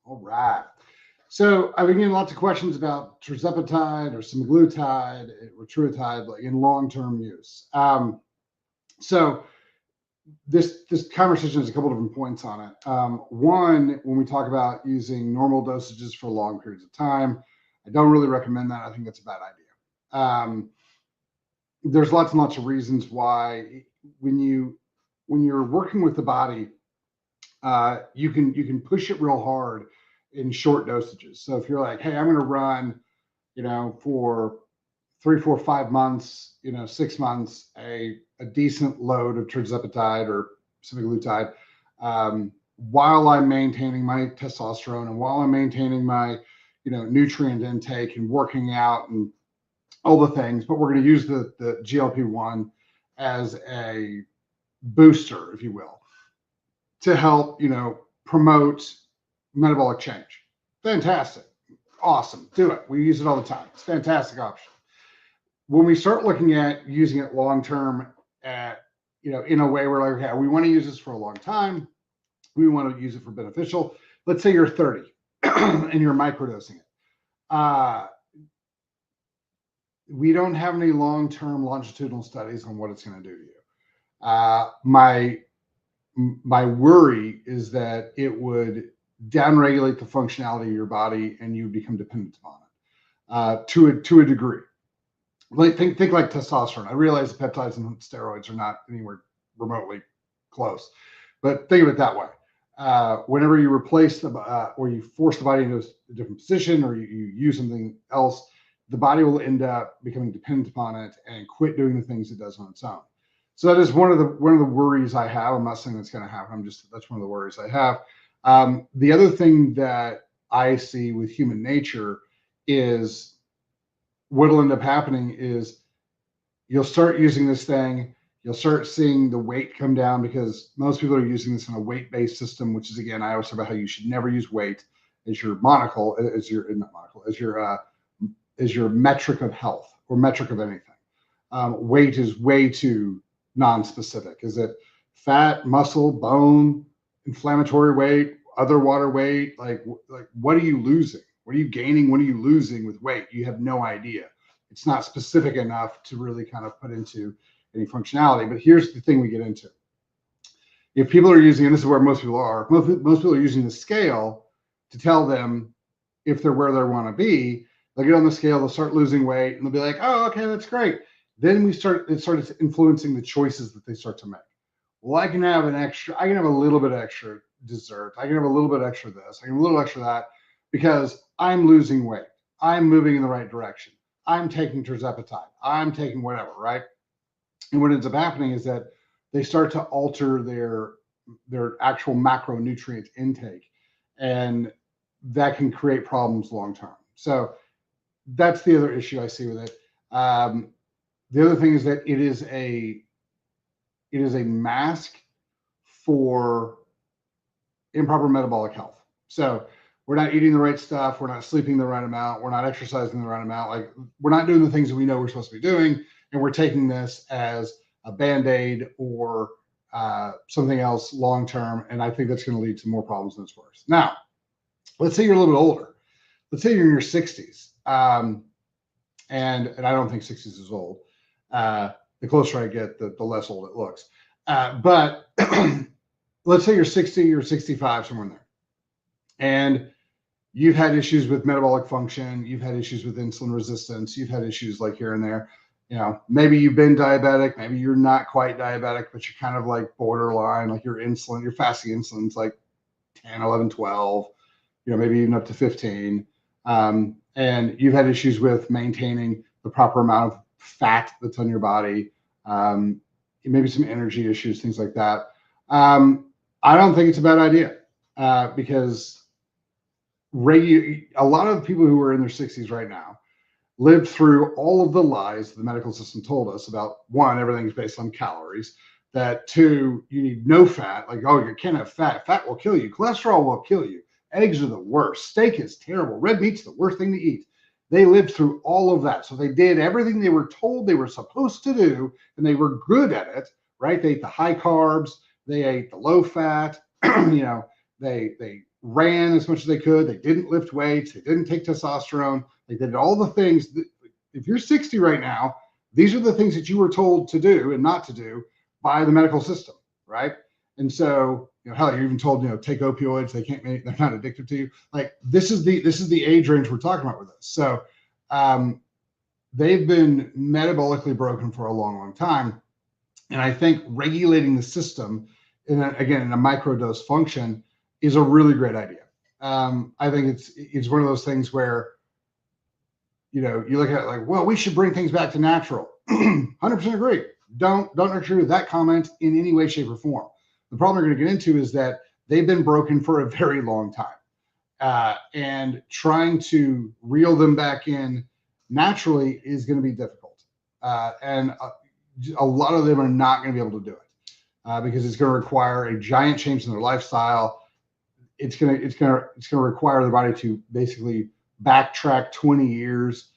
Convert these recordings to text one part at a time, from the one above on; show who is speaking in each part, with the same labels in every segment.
Speaker 1: All right. So I've been getting lots of questions about tirzepatide or semaglutide, rotruitide, like in long-term use. So this conversation has a couple different points on it. One, when we talk about using normal dosages for long periods of time, I don't really recommend that. I think that's a bad idea. There's lots and lots of reasons why when you're working with the body, you can push it real hard in short dosages. So if you're like, hey, I'm going to run, for 3, 4, 5 months, 6 months, a decent load of tirzepatide or semaglutide, while I'm maintaining my testosterone and while I'm maintaining my, nutrient intake and working out and all the things, but we're going to use the GLP-1 as a booster, if you will, to help, promote metabolic change. Fantastic. Awesome. Do it. We use it all the time. It's a fantastic option. When we start looking at using it long term at, in a way where like, okay, we want to use this for a long time. We want to use it for beneficial. Let's say you're 30 and you're microdosing it. We don't have any long-term longitudinal studies on what it's going to do to you. My worry is that it would downregulate the functionality of your body and you become dependent upon it to a degree. Like think like testosterone. I realize the peptides and steroids are not anywhere remotely close, but think of it that way. Whenever you replace the or you force the body into a different position, or you use something else, the body will end up becoming dependent upon it and quit doing the things it does on its own. So that is one of the worries I have. I'm not saying that's going to happen. That's one of the worries I have. The other thing that I see with human nature is what'll end up happening is you'll start using this thing. You'll start seeing the weight come down because most people are using this in a weight-based system, which is, again, I always talk about how you should never use weight as your monocle, as your metric of health or metric of anything. Weight is way too non-specific. Is it fat, muscle, bone, inflammatory weight, other water weight? Like what are you losing? What are you gaining? What are you losing with weight? You have no idea. It's not specific enough to really kind of put into any functionality. But here's the thing we get into. If people are using, and this is where most people are, most people are using the scale to tell them if they're where they want to be. They'll get on the scale, they'll start losing weight, and they'll be like, oh, okay, that's great. Then it starts influeing the choices that they start to make. Well, I can have a little bit extra dessert. I can have a little bit extra this. I can have a little extra that because I'm losing weight. I'm moving in the right direction. I'm taking tirzepatide. I'm taking whatever, right? And what ends up happening is that they start to alter their actual macronutrient intake, and that can create problems long term. So that's the other issue I see with it. The other thing is that it is a mask for improper metabolic health. So we're not eating the right stuff. We're not sleeping the right amount. We're not exercising the right amount. Like we're not doing the things that we know we're supposed to be doing. And we're taking this as a Band-Aid or something else long-term. And I think that's going to lead to more problems than it's worth. Now, let's say you're a little bit older. Let's say you're in your 60s. And I don't think 60s is old. The closer I get, the less old it looks. But let's say you're 60 or 65, somewhere in there. And you've had issues with metabolic function. You've had issues with insulin resistance. You've had issues like here and there. Maybe you've been diabetic. Maybe you're not quite diabetic, but you're kind of like borderline, like your fasting insulin's like 10, 11, 12, maybe even up to 15. And you've had issues with maintaining the proper amount of fat that's on your body, maybe some energy issues, things like that. I don't think it's a bad idea because a lot of the people who are in their 60s right now lived through all of the lies the medical system told us about, one, everything's based on calories, that two, you need no fat, like, oh, you can't have fat. Fat will kill you. Cholesterol will kill you. Eggs are the worst. Steak is terrible. Red meat's the worst thing to eat. They lived through all of that. So they did everything they were told they were supposed to do, and they were good at it, right? They ate the high carbs. They ate the low fat. They They ran as much as they could. They didn't lift weights. They didn't take testosterone. They did all the things that, if you're 60 right now, these are the things that you were told to do and not to do by the medical system, right? And so, hell, you're even told, take opioids. They're not addicted to you. Like this is the age range we're talking about with this. So they've been metabolically broken for a long, long time. And I think regulating the system in a microdose function is a really great idea. I think it's one of those things where, you look at it like, well, we should bring things back to natural. 100% agree. Don't agree with that comment in any way, shape, or form. The problem we're going to get into is that they've been broken for a very long time. And trying to reel them back in naturally is going to be difficult. And a lot of them are not going to be able to do it because it's going to require a giant change in their lifestyle. It's going to require their body to basically backtrack 20 years.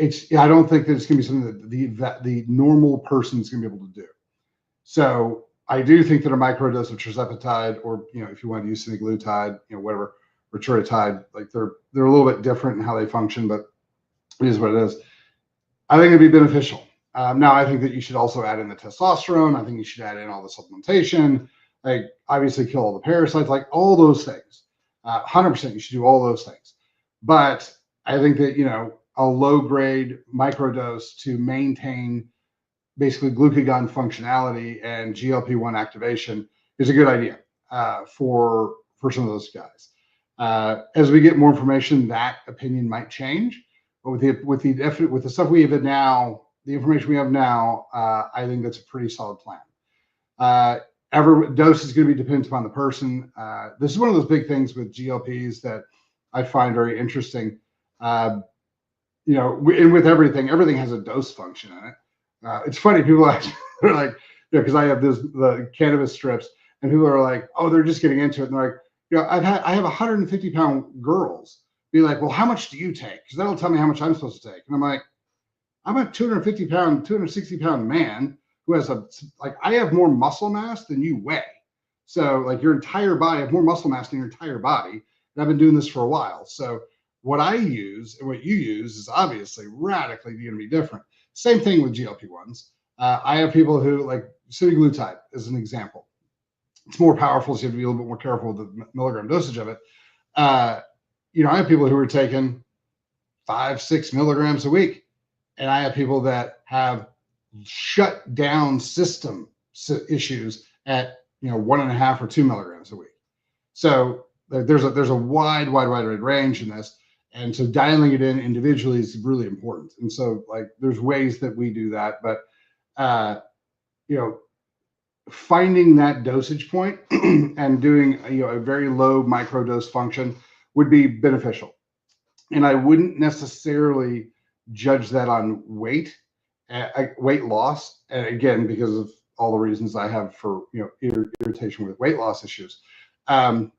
Speaker 1: I don't think that it's going to be something that the normal person is going to be able to do. So I do think that a microdose of tirzepatide, or if you want to use semaglutide, whatever, or tirzepatide, like they're a little bit different in how they function, but it is what it is. I think it'd be beneficial. Now, I think that you should also add in the testosterone. I think you should add in all the supplementation, like obviously kill all the parasites, like all those things. 100% you should do all those things. But I think that, a low grade microdose to maintain basically glucagon functionality and GLP-1 activation is a good idea for some of those guys. As we get more information, that opinion might change. But with the stuff we have now, the information we have now, I think that's a pretty solid plan. Every dose is going to be dependent upon the person. This is one of those big things with GLPs that I find very interesting. And with everything has a dose function in it. It's funny, people actually are like, because I have the cannabis strips, and people are like, oh, they're just getting into it. And they're like, I have 150-pound girls be like, well, how much do you take? Because that'll tell me how much I'm supposed to take. And I'm like, I'm a 250-pound, 260-pound man who has I have more muscle mass than you weigh. So like your entire body, I have more muscle mass than your entire body. And I've been doing this for a while. So what I use and what you use is obviously radically going to be different. Same thing with GLP-1s. I have people who, like semaglutide as an example. It's more powerful, so you have to be a little bit more careful with the milligram dosage of it. I have people who are taking 5-6 milligrams a week. And I have people that have shut down system issues at 1.5 or 2 milligrams a week. So there's a wide range in this, and so dialing it in individually is really important. And so there's ways that we do that, but finding that dosage point and doing a very low microdose function would be beneficial. And I wouldn't necessarily judge that on weight loss, and again, because of all the reasons I have for irritation with weight loss issues. There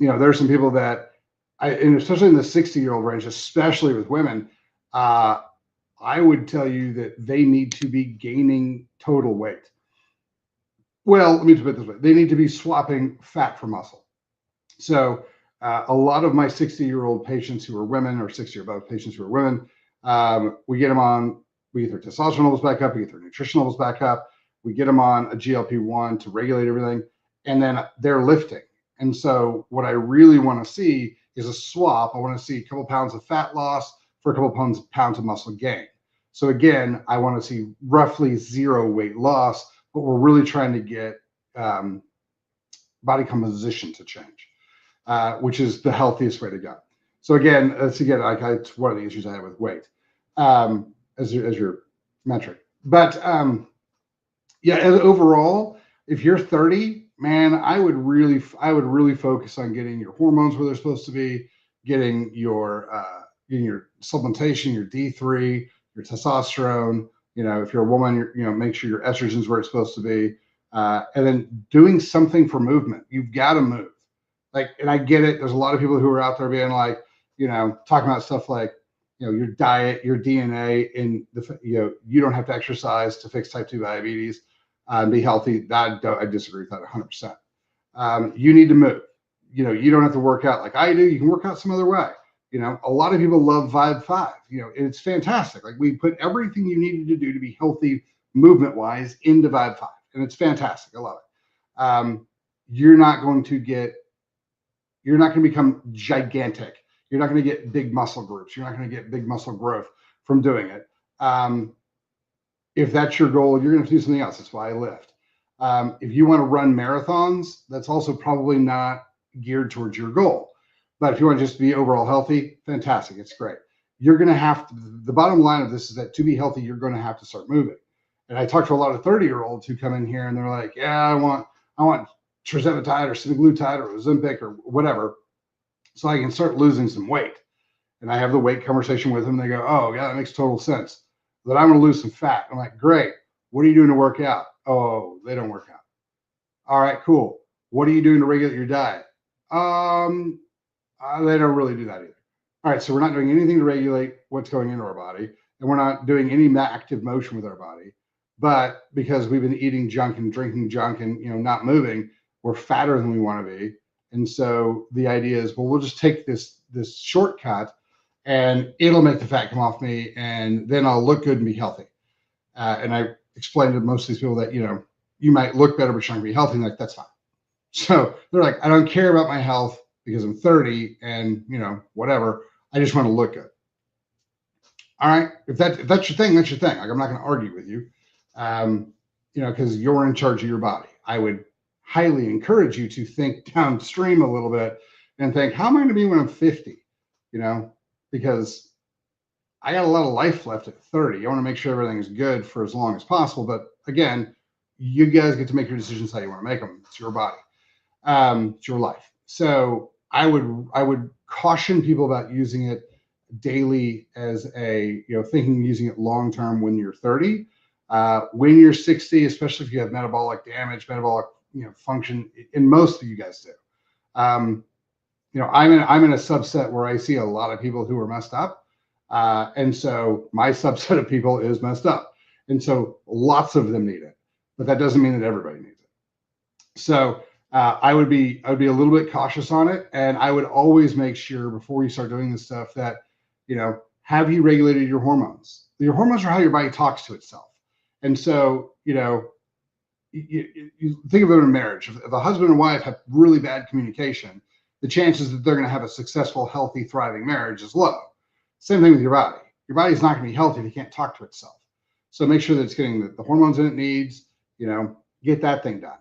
Speaker 1: are some people that and especially in the 60-year-old range, especially with women, I would tell you that they need to be gaining total weight. Well, let me put it this way: they need to be swapping fat for muscle. So a lot of my 60-year-old patients who are women, or 60 or above patients who are women, we get them on, we get their testosterone levels back up, we get their nutrition levels back up, we get them on a GLP-1 to regulate everything, and then they're lifting. And so what I really want to see is a swap. I want to see a couple pounds of fat loss for a couple pounds of muscle gain. So again, I want to see roughly 0 weight loss, but we're really trying to get body composition to change, which is the healthiest way to go. So again, it's one of the issues I have with weight as your metric. But overall, if you're 30, man, I would really focus on getting your hormones where they're supposed to be, getting your supplementation, your D3, your testosterone. If you're a woman, make sure your estrogen's where it's supposed to be, and then doing something for movement. You've got to move. And I get it. There's a lot of people who are out there being like, talking about stuff like, your diet, your DNA, and you don't have to exercise to fix type 2 diabetes and be healthy. I disagree with that 100%. You need to move. you don't have to work out like I do. You can work out some other way. A lot of people love Vibe 5. It's fantastic. Like, we put everything you needed to do to be healthy movement wise into Vibe 5, and it's fantastic. I love it. You're not going to become gigantic. You're not going to get big muscle groups. You're not going to get big muscle growth from doing it. If that's your goal, you're going to have to do something else. That's why I lift. If you want to run marathons, that's also probably not geared towards your goal. But if you want to just be overall healthy, fantastic. It's great. You're going to have to, the bottom line of this is that to be healthy, you're going to have to start moving. And I talk to a lot of 30-year-olds who come in here and they're like, yeah, I want Tirzepatide or semaglutide or Ozempic or whatever, so I can start losing some weight. And I have the weight conversation with them. They go, oh, yeah, that makes total sense. But I'm going to lose some fat. I'm like, great. What are you doing to work out? Oh, they don't work out. All right, cool. What are you doing to regulate your diet? They don't really do that either. All right, so we're not doing anything to regulate what's going into our body, and we're not doing any active motion with our body. But because we've been eating junk and drinking junk and not moving, we're fatter than we want to be. And so the idea is, well, we'll just take this shortcut, and it'll make the fat come off me, and then I'll look good and be healthy. And I explained to most of these people that you might look better, but you're not gonna be healthy. And like, that's fine. So they're like, I don't care about my health because I'm 30 and whatever. I just want to look good. All right, if that's your thing, that's your thing. Like, I'm not going to argue with you, because you're in charge of your body. I would highly encourage you to think downstream a little bit and think, how am I going to be when I'm 50? Because I got a lot of life left at 30. I want to make sure everything's good for as long as possible. But again, you guys get to make your decisions how you want to make them. It's your body. It's your life. So I would caution people about using it daily as a, thinking using it long term when you're 30. When you're 60, especially if you have metabolic damage, metabolic function, and most of you guys do. I'm in a subset where I see a lot of people who are messed up. And so my subset of people is messed up. And so lots of them need it, but that doesn't mean that everybody needs it. So I would be a little bit cautious on it. And I would always make sure before you start doing this stuff that, have you regulated your hormones? Your hormones are how your body talks to itself. And so, you think of it in a marriage. If a husband and wife have really bad communication, the chances that they're going to have a successful, healthy, thriving marriage is low. Same thing with your body. Your body's not going to be healthy if it can't talk to itself. So make sure that it's getting the hormones that it needs, get that thing done.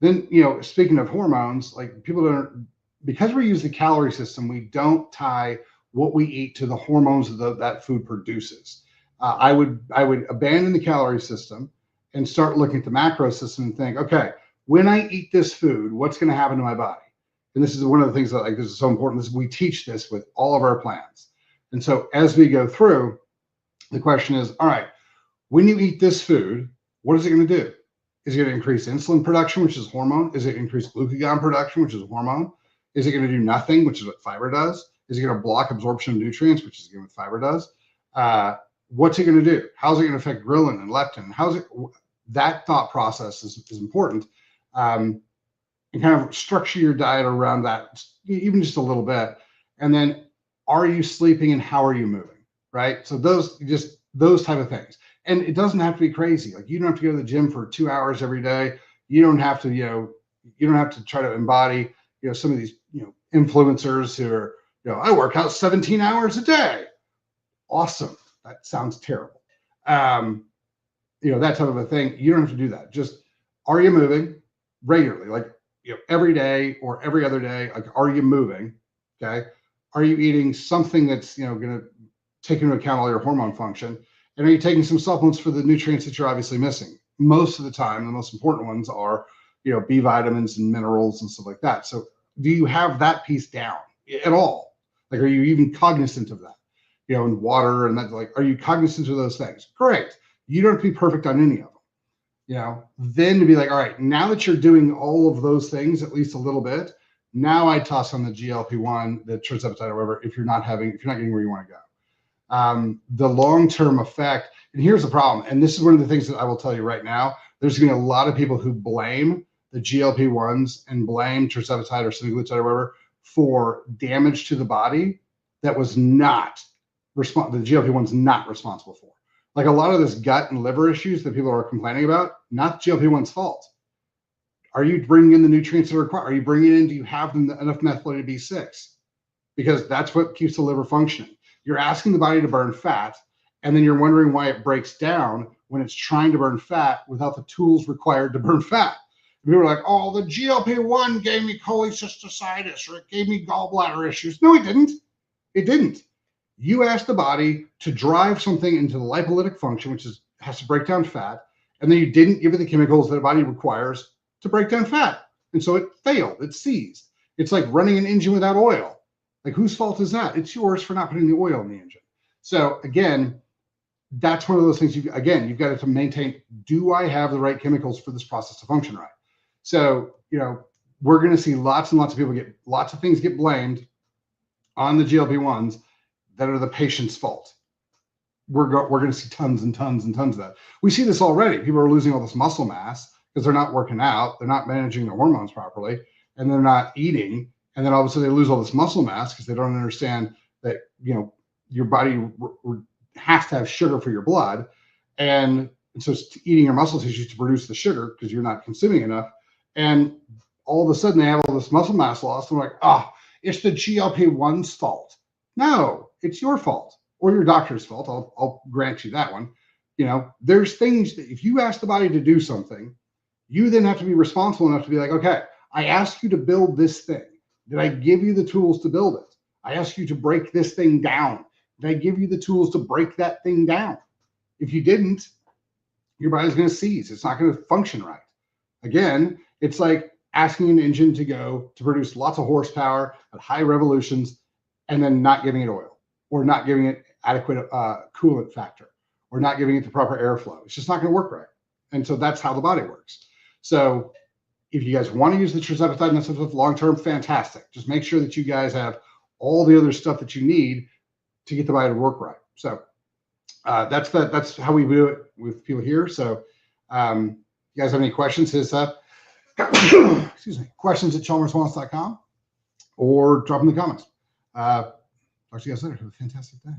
Speaker 1: Then, speaking of hormones, like, people don't, because we use the calorie system, we don't tie what we eat to the hormones that food produces. I would abandon the calorie system and start looking at the macro system and think, okay, when I eat this food, what's going to happen to my body? And this is one of the things that, like, this is so important. We teach this with all of our plans. And so as we go through, the question is, all right, when you eat this food, what is it going to do? Is it going to increase insulin production, which is hormone? Is it increase glucagon production, which is hormone? Is it going to do nothing, which is what fiber does? Is it going to block absorption of nutrients, which is again what fiber does? What's it going to do? How's it going to affect ghrelin and leptin? That thought process is important. And kind of structure your diet around that, even just a little bit. And then, are you sleeping and how are you moving? Right? So those type of things. And it doesn't have to be crazy. Like, you don't have to go to the gym for 2 hours every day. You don't have to, you don't have to try to embody, some of these, influencers who are, I work out 17 hours a day. Awesome. That sounds terrible. That type of a thing. You don't have to do that. Just, are you moving regularly? Like, every day or every other day? Like, are you moving? Okay. Are you eating something that's, going to take into account all your hormone function? And are you taking some supplements for the nutrients that you're obviously missing? Most of the time, the most important ones are, B vitamins and minerals and stuff like that. So do you have that piece down at all? Like, are you even cognizant of that? And water and that, like, are you cognizant of those things? Great. You don't have to be perfect on any of them. Then to be like, all right, now that you're doing all of those things, at least a little bit, now I toss on the GLP-1, the Tirzepatide, or whatever, if you're not getting where you want to go. The long-term effect, and here's the problem, and this is one of the things that I will tell you right now, there's going to be a lot of people who blame the the GLP-1s and blame tirzepatide or semaglutide or whatever for damage to the body that was not the GLP-1's not responsible for. Like a lot of this gut and liver issues that people are complaining about, not GLP-1's fault. Are you bringing in the nutrients that are required? Are you bringing in, do you have enough methylated B6? Because that's what keeps the liver functioning. You're asking the body to burn fat, and then you're wondering why it breaks down when it's trying to burn fat without the tools required to burn fat. And people are like, oh, the GLP-1 gave me cholecystitis or it gave me gallbladder issues. No, it didn't. It didn't. You asked the body to drive something into the lipolytic function, which has to break down fat, and then you didn't give it the chemicals that the body requires to break down fat. And so it failed. It seized. It's like running an engine without oil. Like, whose fault is that? It's yours for not putting the oil in the engine. So again, that's one of those things you've got to maintain. Do I have the right chemicals for this process to function right? So, we're going to see lots and lots of people lots of things get blamed on the GLP-1s that are the patient's fault. We're going to see tons and tons and tons of that. We see this already. People are losing all this muscle mass because they're not working out, they're not managing their hormones properly, and they're not eating. And then all of a sudden they lose all this muscle mass because they don't understand that, your body has to have sugar for your blood. And so it's eating your muscle tissues to produce the sugar because you're not consuming enough. And all of a sudden they have all this muscle mass loss. And they're like, it's the GLP-1's fault. No, it's your fault or your doctor's fault. I'll grant you that one. There's things that if you ask the body to do something, you then have to be responsible enough to be like, okay, I asked you to build this thing. Did I give you the tools to build it? I asked you to break this thing down. Did I give you the tools to break that thing down? If you didn't, your body's going to seize. It's not going to function right. Again, it's like asking an engine to produce lots of horsepower at high revolutions and then not giving it oil or not giving it adequate coolant factor or not giving it the proper airflow. It's just not going to work right. And so that's how the body works. So if you guys want to use the tirzepatide and stuff long-term, fantastic. Just make sure that you guys have all the other stuff that you need to get the body to work right. So that's how we do it with people here. So you guys have any questions, excuse me, questions at chalmerswellness.com or drop in the comments. Talk to you guys later. Have a fantastic day.